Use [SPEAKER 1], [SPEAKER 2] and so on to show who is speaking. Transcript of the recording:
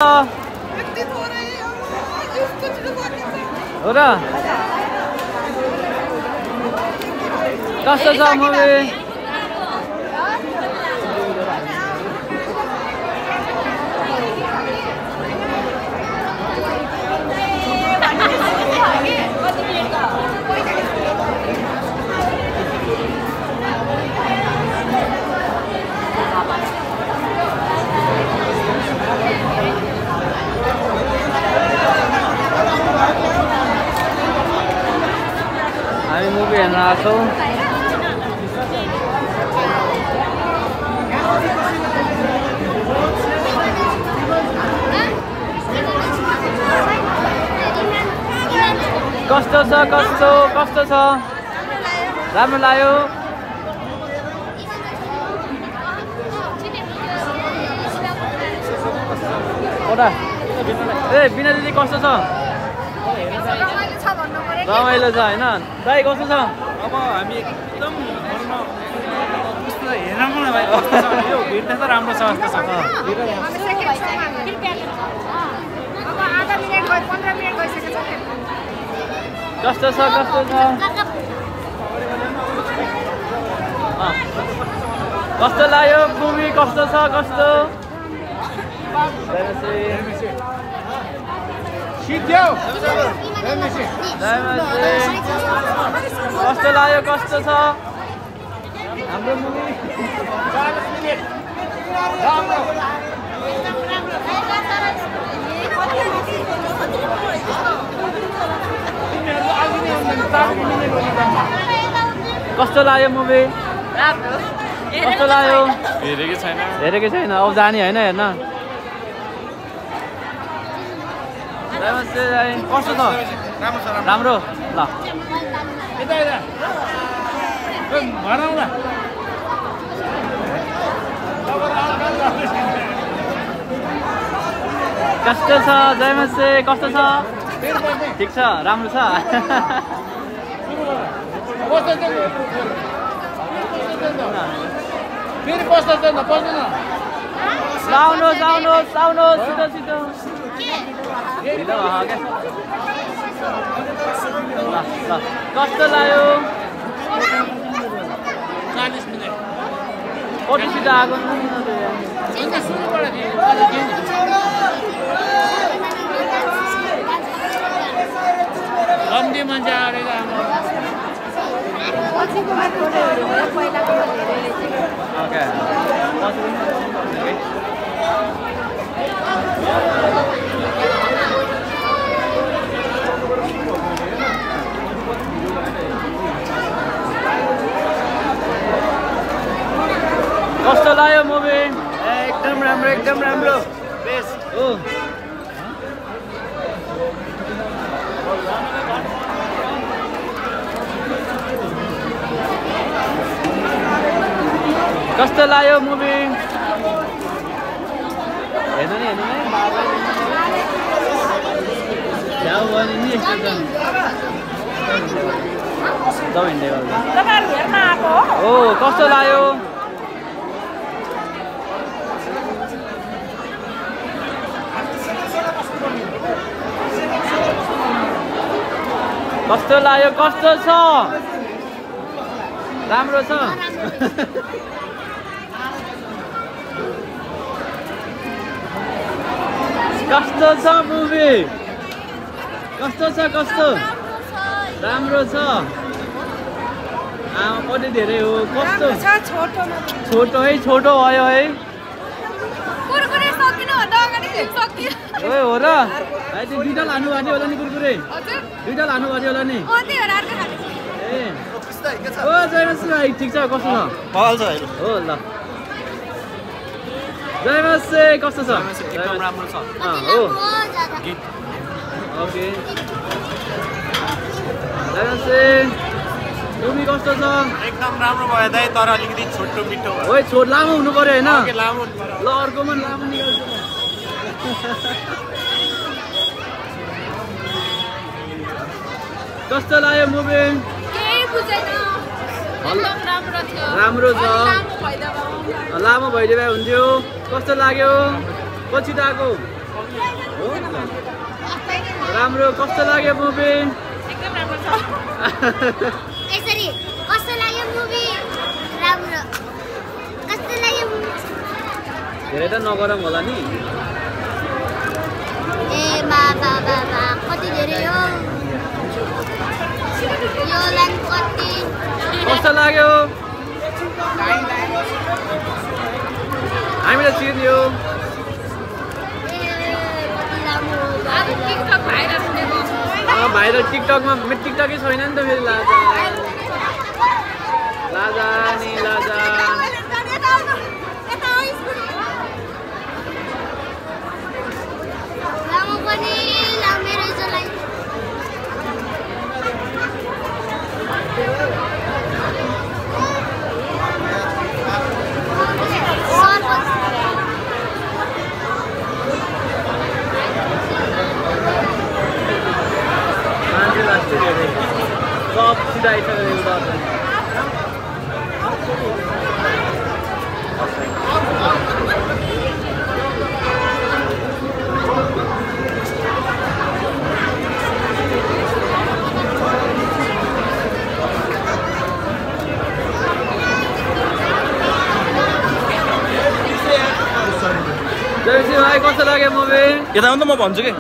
[SPEAKER 1] हो र कस्तो छ मुभी हामी मुभी हेर्न आएको छौँ कस्तो छ कस्तो छ राम्रो लाग्यो ए बिना दिदी कस्तो छ रमाइलो छ हैन दाइ कस्तो छ
[SPEAKER 2] अब हामी एकदम हेर्न पनि भाइ कस्तो छ यो भिड त राम्रो छ जस्तो छ
[SPEAKER 1] कस्तो छ कस्तो लाग्यो मुभी कस्तो छ कस्तो कस्तो लाग्यो कस्तो छ हाम्रो मुभी कस्तो लाग्यो मुभी कस्तो लाग्यो हेरेकै छैन अब जाने होइन हेर्न कस्तो छ राम्रो ल कस्तो छ जयमसे कस्तो छ ठिक छ राम्रो छ आउनुहोस् छिटो कस्तो लाग्यो
[SPEAKER 2] 40 मिनट
[SPEAKER 1] कति छिटो आएको
[SPEAKER 2] लम्बी मान्छे आएर
[SPEAKER 1] कस्तो लाग्यो मुभी
[SPEAKER 2] एकदम राम्रो बेस्ट
[SPEAKER 1] हो कस्तो लाग्यो मुभी हेर्नु नि हो कस्तो लाग्यो कस्तो लाग्यो कस्तो छ राम्रो छ कस्तो छ मुभी कस्तो राम्रो छ कति धेरै हो कस्तो छोटो भयो है हो र दुईटा लानु भएको होला नि कुरकुरे दुईटा लानु भएको होला नि ए ओ जयमस भाइ ठिक छ कस्तो छ हो ल जयमस कस्तो छ
[SPEAKER 2] एकदम राम्रो छ
[SPEAKER 1] हो ओके जयमस मुभी कस्तो छ
[SPEAKER 2] एकदम राम्रो भयो दाइ तर अलिकति छोटो मिठो भयो
[SPEAKER 1] ओइ छोट लामो हुनु पर्यो हैन
[SPEAKER 2] लामो
[SPEAKER 1] ल अर्कोमा लामो निकाल्छु कस्तो लाग्यो मुभी
[SPEAKER 3] केही बुझेन
[SPEAKER 1] राम्रो छ लामो भइदिए भए हुन्थ्यो कस्तो लाग्यो पछि आएको राम्रो कस्तो लाग्यो मुभी
[SPEAKER 3] एकदम राम्रो छ यसरी कस्तो लाग्यो मुभी राम्रो कस्तो लाग्यो
[SPEAKER 1] धेरै त नगरौँ होला नि
[SPEAKER 3] ए बाबा कति धेरै हो यो लाइन कति
[SPEAKER 1] कस्तो लाग्यो हामीलाई चिन्यो
[SPEAKER 3] टिकटक भाइरल हुनेको
[SPEAKER 1] भाइरल टिकटकमा टिकटकै छैन नि त फेरि लाजा नि लाजा
[SPEAKER 3] लामो पनि लामे रहेछ लाइन
[SPEAKER 1] मान्छे लाग्छ धेरै सब सिधा आइसकेको बाटो जयसी भाइ कस्तो लाग्यो मुभी
[SPEAKER 4] यता आउनु त म भन्छु कि